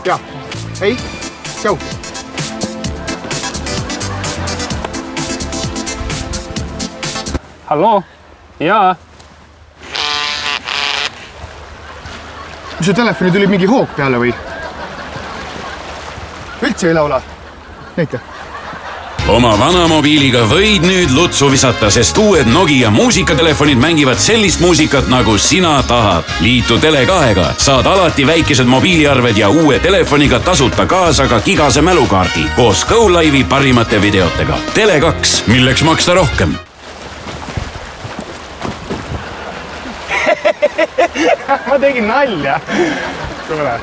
Ja. Hej. Ciao. Halloo? Jaa. Mis su telefoni tuli mingi hoog peale või? Üldse ei laula? Näita. Oma vana mobiiliga võid nüüd lutsu visata, sest uued Nokia muusikatelefonid mängivad sellist muusikat, nagu sina tahad. Liitu Tele2-ga, saad alati väikesed mobiiliarved ja uue telefoniga tasuta kaasa ka gigase mälukaardi koos GoLive'i parimate videotega. Tele2, milleks maksta rohkem? Ma tegin nalja. Tule.